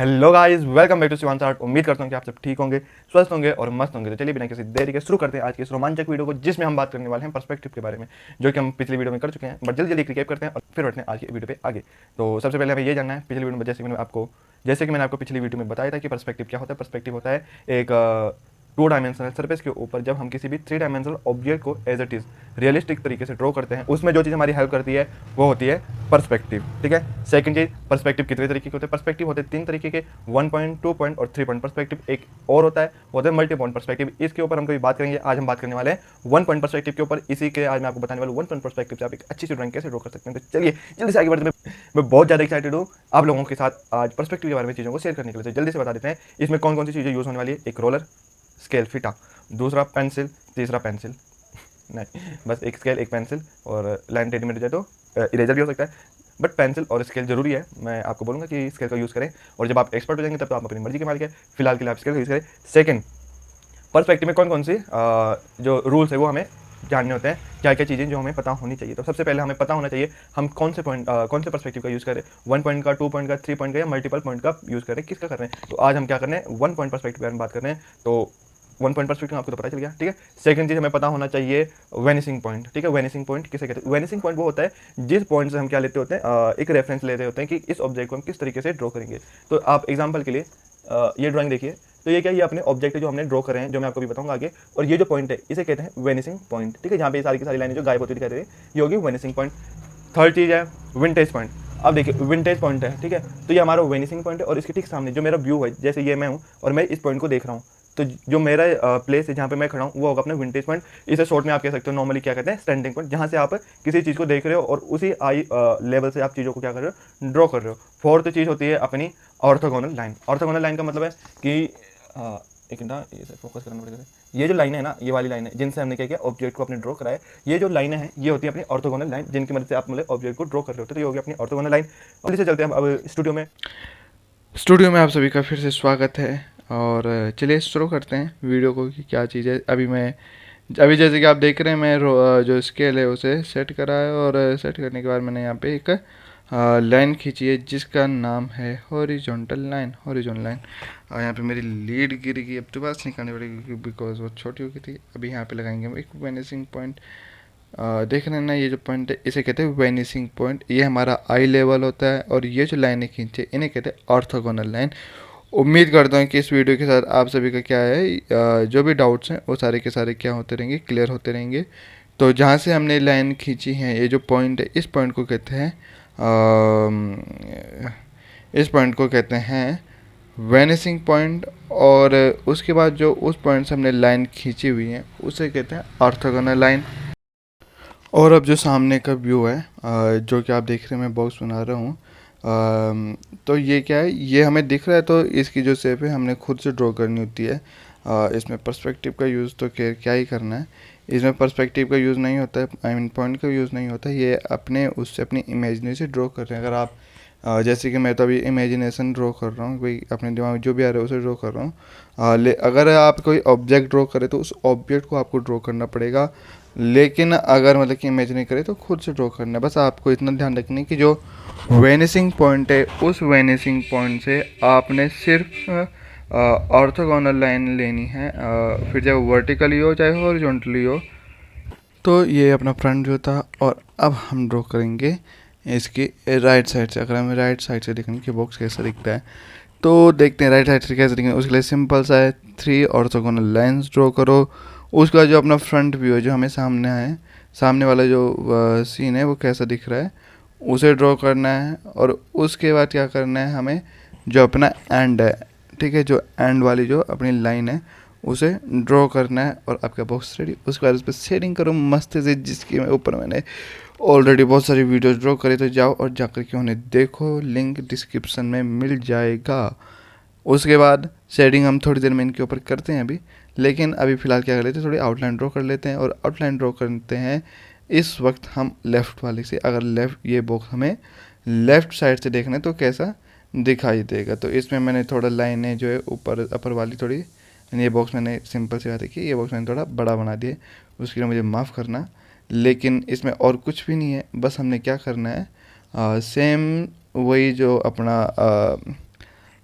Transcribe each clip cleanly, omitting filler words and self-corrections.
Hello guys, welcome back to Shivansh Art. उम्मीद करता हूँ कि आप सब ठीक होंगे, स्वस्थ होंगे और मस्त होंगे। तो चलिए बिना किसी देरी के शुरू करते हैं आज की इस रोमांचक वीडियो को, जिसमें हम बात करने वाले हैं पर्सपेक्टिव के बारे में, जो कि हम पिछली वीडियो में कर चुके हैं। बट जल्दी जल्दी रिकैप करते हैं और फिर बढ़ते हैं आज की वीडियो पे आगे। तो सबसे पहले हमें ये जानना है, पिछली वीडियो में जैसे कि मैंने आपको पिछली वीडियो में बताया था कि पर्सपेक्टिव क्या होता है। पर्सपेक्टिव होता है एक टू डायमेंशनल सरफेस के ऊपर जब हम किसी भी थ्री डायमेंशनल ऑब्जेक्ट को एज इट इज़ रियलिस्टिक तरीके से ड्रॉ करते हैं, उसमें जो चीज़ हमारी हेल्प करती है वो होती है पर्सपेक्टिव। ठीक है। सेकंड चीज, पर्सपेक्टिव कितने तरीके के होते हैं? पर्सपेक्टिव होते हैं तीन तरीके के, 1 पॉइंट, 2 पॉइंट और 3 पॉइंट पर्सपेक्टिव। एक और होता है, वो होता है मल्टी पॉइंट पर्सपेक्टिव। इसके ऊपर हम कभी बात करेंगे। आज हम बात करने वाले हैं 1 पॉइंट पर्सपेक्टिव के ऊपर। इसी के आज मैं आपको बताने वाला हूँ 1 पॉइंट पर्सपेक्टिव से आप एक अच्छी सी ड्राइंग कैसे ड्रॉ कर सकते हैं। तो चलिए जल्दी से आगे बढ़ते हैं। मैं बहुत ज़्यादा एक्साइटेड हूँ आप लोगों के साथ आज पर्सपेक्टिव के बारे में चीज़ों को शेयर करने के लिए। जल्दी से बता देते हैं इसमें कौन कौन सी चीज़ें यूज़ होने वाली है। एक रोलर, स्केल फीता, दूसरा पेंसिल, तीसरा पेंसिल नहीं, बस एक स्केल, एक पेंसिल, और लाइन टेढ़ी मेढ़ी जाए तो इरेजर भी हो सकता है। बट पेंसिल और स्केल जरूरी है। मैं आपको बोलूँगा कि स्केल का यूज़ करें, और जब आप एक्सपर्ट हो जाएंगे तब तो आप अपनी मर्जी के मालिक है। फिलहाल के लिए आप स्केल का यूज़ करें। सेकंड, पर्सपेक्टिव में कौन कौन सी जो रूल्स है वो हमें जानने होते हैं, क्या क्या चीज़ें जो हमें पता होनी चाहिए। तो सबसे पहले हमें पता होना चाहिए हम कौन से पॉइंट कौन से पर्सपेक्टिव का यूज़ करें, 1 पॉइंट का, 2 पॉइंट का, 3 पॉइंट का या मल्टीपल पॉइंट का यूज़ करें, किसका कर रहे हैं। तो आज हम क्या कर रहे हैं, 1 पॉइंट पर्सपेक्टिव के बारे में बात कर रहे हैं। तो 1 पॉइंट पर्सपेक्टिव आपको तो पता चल गया। ठीक है। सेकंड चीज़ हमें पता होना चाहिए वेनिसिंग पॉइंट। ठीक है। वेनिसिंग पॉइंट किसे कहते हैं? वेनिसिंग पॉइंट वो होता है जिस पॉइंट से हम क्या लेते होते हैं, एक रेफरेंस लेते होते हैं कि इस ऑब्जेक्ट को हम किस तरीके से ड्रॉ करेंगे। तो आप एग्जाम्पल के लिए ये ड्राइंग देखिए। तो ये क्या, ये अपने ऑब्जेक्ट है जो हमने ड्रॉ करे हैं, जो मैं आपको भी बताऊंगा आगे। और ये जो पॉइंट है इसे कहते हैं वेनिसिंग पॉइंट। ठीक है। जहाँ पे ये सारी की सारी लाइनें जो गायब होती दिखाई दे रही है, ये होगी वेनिसिंग पॉइंट। थर्ड चीज़ है विंटेज पॉइंट। अब देखिए विंटेज पॉइंट है, ठीक है, तो ये हमारा वेनिसिंग पॉइंट है। और इसके ठीक सामने जो मेरा व्यू है, जैसे ये मैं हूँ और मैं इस पॉइंट को देख रहा हूँ, तो जो मेरा प्लेस है जहाँ पे मैं खड़ा हूँ वो होगा अपना विंटेज पॉइंट। इसे शॉर्ट में आप कह सकते हो, नॉर्मली क्या कहते हैं, स्टैंडिंग पॉइंट, जहाँ से आप किसी चीज़ को देख रहे हो और उसी आई लेवल से आप चीज़ों को क्या कर रहे हो, ड्रॉ कर रहे हो। फोर्थ चीज़ होती है अपनी ऑर्थोगोनल लाइन। ऑर्थोगोनल लाइन का मतलब है कि एक ना ये फोकस करना पड़ेगा। ये जो लाइन है ना, ये वाली लाइन है जिनसे हमने क्या किया, ऑब्जेक्ट को अपने ड्रॉ कराया। ये जो लाइनें हैं ये होती है अपनी ऑर्थोगोनल लाइन, जिनकी मदद से आप मतलब ऑब्जेक्ट को ड्रॉ कर रहे होते। तो ये होगी अपनी ऑर्थोगोनल लाइन। और इसे चलते हैं अब स्टूडियो में आप सभी का फिर से स्वागत है। और चलिए शुरू करते हैं वीडियो को कि क्या चीज़ है। अभी जैसे कि आप देख रहे हैं, मैं जो स्केल है उसे सेट करा है, और सेट करने के बाद मैंने यहाँ पे एक लाइन खींची है जिसका नाम है हॉरिजॉन्टल लाइन। हॉरिजॉन्टल लाइन, और यहाँ पे मेरी लीड गिर गई, अब तो बस निकालनी पड़ेगी बिकॉज वो छोटी हो गई थी। अभी यहाँ पे लगाएंगे हम एक वेनिसिंग पॉइंट। देख रहे हैं ना, ये जो पॉइंट है इसे कहते हैं वेनिसिंग पॉइंट। ये हमारा आई लेवल होता है, और ये जो लाइनें खींचे इन्हें कहते हैं ऑर्थोगोनल लाइन। उम्मीद करता हूँ कि इस वीडियो के साथ आप सभी का क्या है, जो भी डाउट्स हैं वो सारे के सारे क्या होते रहेंगे, क्लियर होते रहेंगे। तो जहाँ से हमने लाइन खींची है, ये जो पॉइंट है, इस पॉइंट को कहते हैं इस पॉइंट को कहते हैं वेनिसिंग पॉइंट। और उसके बाद जो उस पॉइंट से हमने लाइन खींची हुई है उसे कहते हैं ऑर्थोगोनल लाइन। और अब जो सामने का व्यू है, जो कि आप देख रहे हैं, मैं बॉक्स बना रहा हूँ। तो ये क्या है, ये हमें दिख रहा है, तो इसकी जो शेप है हमने खुद से ड्रॉ करनी होती है। इसमें पर्सपेक्टिव का यूज़ तो क्या ही करना है। इसमें पर्सपेक्टिव का यूज़ नहीं होता है, आई मीन पॉइंट का यूज़ नहीं होता है। ये अपने उससे अपनी इमेजिनरी से ड्रॉ कर रहे हैं। अगर आप जैसे कि मैं तो अभी इमेजिनेशन ड्रॉ कर रहा हूँ, कोई अपने दिमाग में जो भी आ रहा है उसे ड्रॉ कर रहा हूँ। अगर आप कोई ऑब्जेक्ट ड्रॉ करें तो उस ऑब्जेक्ट को आपको ड्रॉ करना पड़ेगा। लेकिन अगर मतलब कि इमेज नहीं करे तो खुद से ड्रॉ करना है। बस आपको इतना ध्यान रखना है कि जो वेनिसिंग पॉइंट है उस वेनिसिंग पॉइंट से आपने सिर्फ ऑर्थोगोनल लाइन लेनी है, फिर चाहे वर्टिकली हो चाहे हॉरिजॉन्टली हो। तो ये अपना फ्रंट व्यू था, और अब हम ड्रॉ करेंगे इसकी राइट साइड से। अगर हमें राइट साइड से देखने की बॉक्स कैसा दिखता है तो देखते हैं राइट साइड से कैसे दिखेंगे। उसके लिए सिंपल सा है, 3 ऑर्थोगोनल लाइंस ड्रॉ करो। उसके बाद जो अपना फ्रंट व्यू है, जो हमें सामने है, सामने वाला जो सीन है वो कैसा दिख रहा है उसे ड्रॉ करना है। और उसके बाद क्या करना है, हमें जो अपना एंड है, ठीक है, जो एंड वाली जो अपनी लाइन है उसे ड्रॉ करना है। और आपका बॉक्स रेडी। उसके बाद उस पर शेडिंग करो मस्त से, जिसके ऊपर मैंने ऑलरेडी बहुत सारी वीडियोस ड्रॉ करे। तो जाओ और जाकर के उन्हें देखो, लिंक डिस्क्रिप्शन में मिल जाएगा। उसके बाद शेडिंग हम थोड़ी देर में इनके ऊपर करते हैं अभी। लेकिन अभी फ़िलहाल क्या कर लेते हैं, थोड़ी आउटलाइन ड्रॉ कर लेते हैं। और आउटलाइन ड्रॉ करते हैं इस वक्त हम लेफ़्ट वाले से। अगर लेफ़्ट ये बॉक्स हमें लेफ़्ट साइड से देखना है तो कैसा दिखाई देगा। तो इसमें मैंने थोड़ा लाइनें जो है ऊपर अपर वाली थोड़ी, ये बॉक्स मैंने सिंपल सी बात है कि ये बॉक्स मैंने थोड़ा बड़ा बना दिया, उसके लिए मुझे माफ़ करना। लेकिन इसमें और कुछ भी नहीं है, बस हमने क्या करना है, सेम वही जो अपना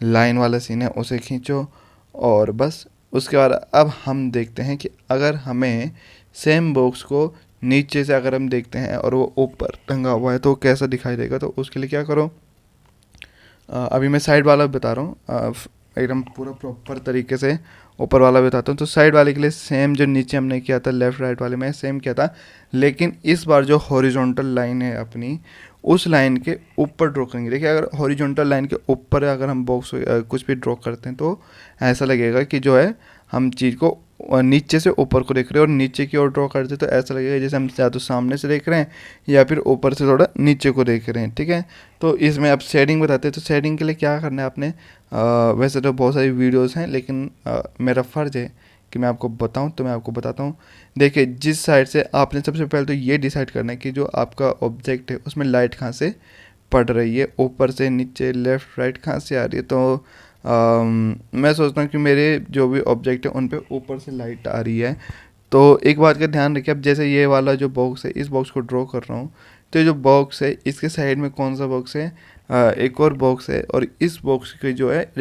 लाइन वाला सीन है उसे खींचो और बस उसके बाद अब हम देखते हैं कि अगर हमें सेम बॉक्स को नीचे से अगर हम देखते हैं और वो ऊपर टंगा हुआ है तो कैसा दिखाई देगा। तो उसके लिए क्या करो, अभी मैं साइड वाला बता रहा हूँ, एकदम पूरा प्रॉपर तरीके से ऊपर वाला बताता हूँ। तो साइड वाले के लिए सेम जो नीचे हमने किया था लेफ़्ट राइट वाले में सेम किया था, लेकिन इस बार जो हॉरिजॉन्टल लाइन है अपनी उस लाइन के ऊपर ड्रॉ करेंगे। देखिए अगर हॉरिजॉन्टल लाइन के ऊपर अगर हम बॉक्स कुछ भी ड्रॉ करते हैं तो ऐसा लगेगा कि जो है हम चीज़ को नीचे से ऊपर को देख रहे हैं, और नीचे की ओर ड्रॉ करते तो ऐसा लगेगा जैसे हम या तो सामने से देख रहे हैं या फिर ऊपर से थोड़ा नीचे को देख रहे हैं। ठीक है, तो इसमें आप शेडिंग बताते हैं। तो शेडिंग के लिए क्या करना है आपने, वैसे तो बहुत सारी वीडियोस हैं लेकिन मेरा फ़र्ज़ है कि मैं आपको बताऊं, तो मैं आपको बताता हूं। देखिए जिस साइड से आपने सबसे पहले तो ये डिसाइड करना है कि जो आपका ऑब्जेक्ट है उसमें लाइट कहाँ से पड़ रही है, ऊपर से नीचे लेफ़्ट राइट कहाँ से आ रही है। तो मैं सोचता हूँ कि मेरे जो भी ऑब्जेक्ट है उन पे ऊपर से लाइट आ रही है। तो एक बात का ध्यान रखिए, अब जैसे ये वाला जो बॉक्स है इस बॉक्स को ड्रॉ कर रहा हूँ, तो ये जो बॉक्स है इसके साइड में कौन सा बॉक्स है, एक और बॉक्स है, और इस बॉक्स की जो है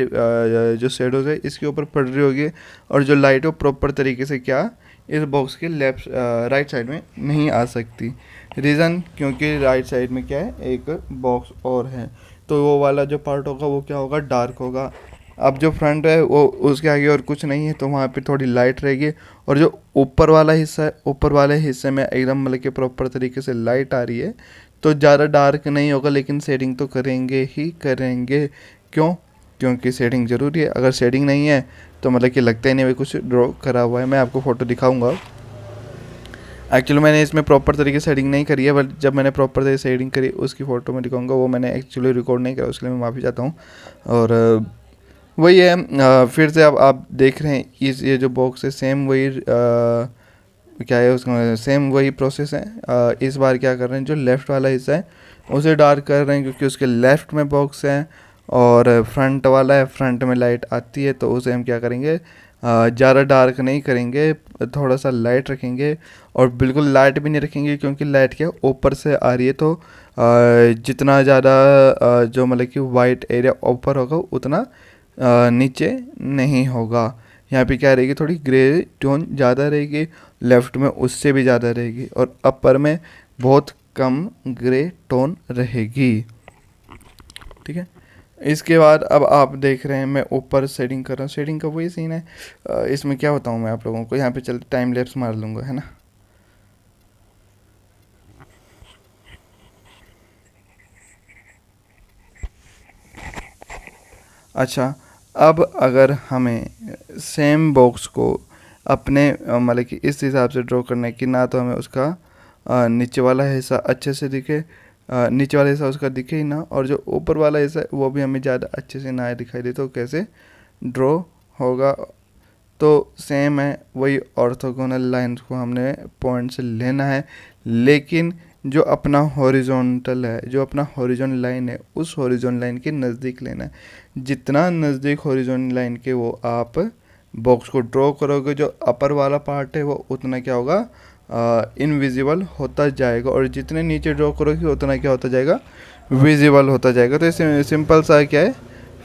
जो शेडोज़ है इसके ऊपर पड़ रही होगी, और जो लाइट है प्रॉपर तरीके से क्या इस बॉक्स के लेफ्ट राइट साइड में नहीं आ सकती। रीज़न क्योंकि राइट साइड में क्या है एक बॉक्स और है, तो वो वाला जो पार्ट होगा वो क्या होगा, डार्क होगा। अब जो फ्रंट है वो उसके आगे और कुछ नहीं है तो वहाँ पे थोड़ी लाइट रहेगी, और जो ऊपर वाला हिस्सा है ऊपर वाले हिस्से में एकदम मतलब कि प्रॉपर तरीके से लाइट आ रही है। तो ज़्यादा डार्क नहीं होगा लेकिन शेडिंग तो करेंगे ही करेंगे। क्यों, क्योंकि शेडिंग ज़रूरी है। अगर शेडिंग नहीं है तो मतलब कि लगता ही नहीं भाई कुछ ड्रॉ करा हुआ है। मैं आपको फ़ोटो दिखाऊंगा। एक्चुअली मैंने इसमें प्रॉपर तरीके से शेडिंग नहीं करी है, बट जब मैंने प्रॉपर तरीके से शेडिंग करी उसकी फ़ोटो में दिखाऊंगा। वो मैंने एक्चुअली रिकॉर्ड नहीं करा, उसके लिए मैं माफ़ी चाहता हूँ। और वही है, फिर से अब आप देख रहे हैं इस ये जो बॉक्स है सेम वही क्या है उसका सेम वही प्रोसेस है। इस बार क्या कर रहे हैं, जो लेफ़्ट वाला हिस्सा है उसे डार्क कर रहे हैं क्योंकि उसके लेफ़्ट में बॉक्स है, और फ्रंट वाला है फ्रंट में लाइट आती है तो उसे हम क्या करेंगे, ज़्यादा डार्क नहीं करेंगे, थोड़ा सा लाइट रखेंगे। और बिल्कुल लाइट भी नहीं रखेंगे क्योंकि लाइट क्या ऊपर से आ रही है, तो जितना ज़्यादा जो मतलब कि वाइट एरिया ऊपर होगा उतना नीचे नहीं होगा। यहाँ पे क्या रहेगी, थोड़ी ग्रे टोन ज़्यादा रहेगी, लेफ़्ट में उससे भी ज़्यादा रहेगी, और अपर में बहुत कम ग्रे टोन रहेगी। ठीक है, इसके बाद अब आप देख रहे हैं मैं ऊपर शेडिंग कर रहा हूँ। शेडिंग का वही सीन है। इसमें क्या बताऊँ मैं आप लोगों को, यहाँ पे चलते टाइम लैप्स मार लूँगा, है ना। अच्छा, अब अगर हमें सेम बॉक्स को अपने मतलब कि इस हिसाब से ड्रॉ करना है कि ना तो हमें उसका नीचे वाला हिस्सा अच्छे से दिखे, नीचे वाला हिस्सा उसका दिखे ही ना, और जो ऊपर वाला हिस्सा है वो भी हमें ज़्यादा अच्छे से ना दिखाई दे, तो कैसे ड्रॉ होगा। तो सेम है वही ऑर्थोगोनल लाइंस को हमने पॉइंट से लेना है, लेकिन जो अपना हॉरिजॉन्टल है, जो अपना हॉरिजॉन्टल लाइन है उस हॉरिजॉन्टल लाइन के नज़दीक लेना है। जितना नज़दीक हॉरिजॉन्टल लाइन के वो आप बॉक्स को ड्रॉ करोगे, जो अपर वाला पार्ट है वो उतना क्या होगा, इनविजिबल होता जाएगा, और जितने नीचे ड्रॉ करोगे उतना क्या होता जाएगा, विजिबल होता जाएगा। तो इसे सिंपल सा क्या है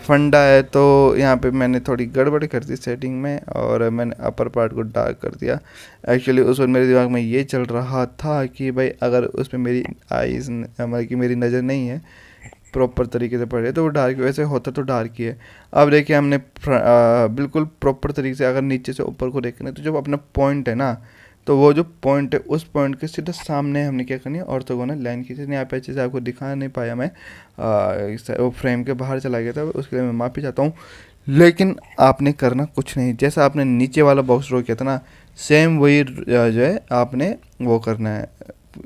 फंडा है। तो यहाँ पे मैंने थोड़ी गड़बड़ कर दी सेटिंग में, और मैंने अपर पार्ट को डार्क कर दिया। एक्चुअली उस वक्त मेरे दिमाग में ये चल रहा था कि भाई अगर उस पर मेरी आईज मतलब कि मेरी नज़र नहीं है प्रॉपर तरीके से पड़े तो वो डार्क, वैसे होता तो डार्क ही है। अब देखिए हमने बिल्कुल प्रॉपर तरीके से अगर नीचे से ऊपर को देखना है तो जो अपना पॉइंट है ना, तो वो जो पॉइंट है उस पॉइंट के सीधा सामने हमने क्या करनी है, ऑर्थोगोनल लाइन खींचनी है। यहाँ पे अच्छे से आपको दिखा नहीं पाया मैं, वो फ्रेम के बाहर चला गया था, उसके लिए मैं माफ़ी चाहता हूँ। लेकिन आपने करना कुछ नहीं, जैसा आपने नीचे वाला बॉक्स ड्रॉ किया था ना सेम वही जो है आपने वो करना है,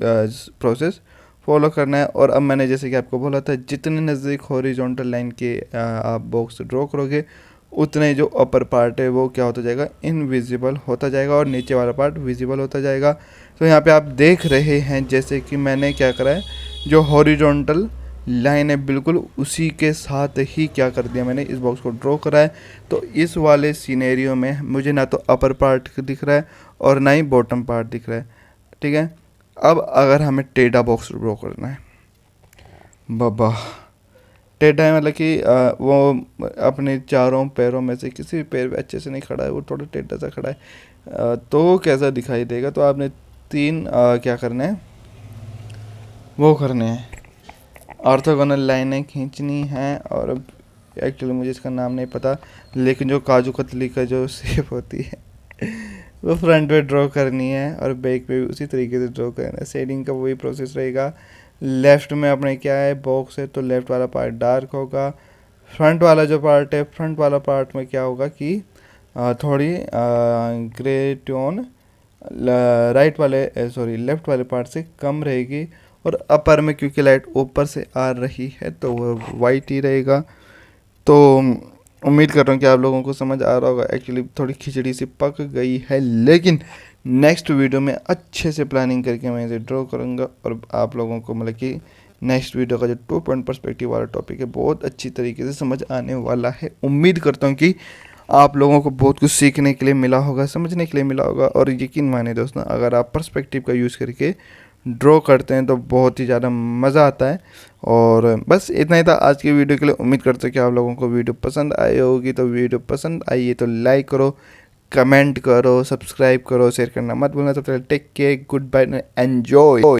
प्रोसेस फॉलो करना है। और अब मैंने जैसे कि आपको बोला था जितने नज़दीक हॉरिजॉन्टल लाइन के आप बॉक्स ड्रॉ करोगे उतने जो अपर पार्ट है वो क्या होता जाएगा, इनविजिबल होता जाएगा, और नीचे वाला पार्ट विजिबल होता जाएगा। तो यहाँ पे आप देख रहे हैं जैसे कि मैंने क्या करा है, जो हॉरिजॉन्टल लाइन है बिल्कुल उसी के साथ ही क्या कर दिया मैंने, इस बॉक्स को ड्रॉ करा है। तो इस वाले सीनेरियो में मुझे ना तो अपर पार्ट दिख रहा है और ना ही बॉटम पार्ट दिख रहा है। ठीक है, अब अगर हमें टेढ़ा बॉक्स ड्रॉ करना है, बाबा टेढ़ा है मतलब कि वो अपने चारों पैरों में से किसी भी पैर पे अच्छे से नहीं खड़ा है, वो थोड़ा टेढ़ा सा खड़ा है। तो कैसा दिखाई देगा? तो आपने तीन क्या करना है, वो करने हैं, ऑर्थोगोनल लाइनें खींचनी हैं। और अब एक्चुअली मुझे इसका नाम नहीं पता, लेकिन जो काजू कतली का जो शेप होती है वो फ्रंट पे ड्रॉ करनी है और बैक पे भी उसी तरीके से ड्रॉ करना है। शेडिंग का वही प्रोसेस रहेगा। लेफ़्ट में अपने क्या है, बॉक्स है, तो लेफ़्ट वाला पार्ट डार्क होगा। फ्रंट वाला जो पार्ट है, फ्रंट वाला पार्ट में क्या होगा कि थोड़ी ग्रे टोन राइट वाले सॉरी लेफ़्ट वाले पार्ट से कम रहेगी। और अपर में क्योंकि लाइट ऊपर से आ रही है तो वो वाइट ही रहेगा। तो उम्मीद कर रहा हूँ कि आप लोगों को समझ आ रहा होगा। एक्चुअली थोड़ी खिचड़ी सी पक गई है, लेकिन नेक्स्ट वीडियो में अच्छे से प्लानिंग करके मैं इसे ड्रॉ करूँगा और आप लोगों को मतलब कि नेक्स्ट वीडियो का जो 2 पॉइंट पर्सपेक्टिव वाला टॉपिक है बहुत अच्छी तरीके से समझ आने वाला है। उम्मीद करता हूँ कि आप लोगों को बहुत कुछ सीखने के लिए मिला होगा, समझने के लिए मिला होगा। और यकीन माने दोस्तों, अगर आप पर्सपेक्टिव का यूज़ करके ड्रॉ करते हैं तो बहुत ही ज़्यादा मज़ा आता है। और बस इतना ही था आज की वीडियो के लिए। उम्मीद करते हैं कि आप लोगों को वीडियो पसंद आई होगी। तो वीडियो पसंद आई है तो लाइक करो, कमेंट करो, सब्सक्राइब करो, शेयर करना मत भूलना। सबसे पहले take care, good bye, enjoy.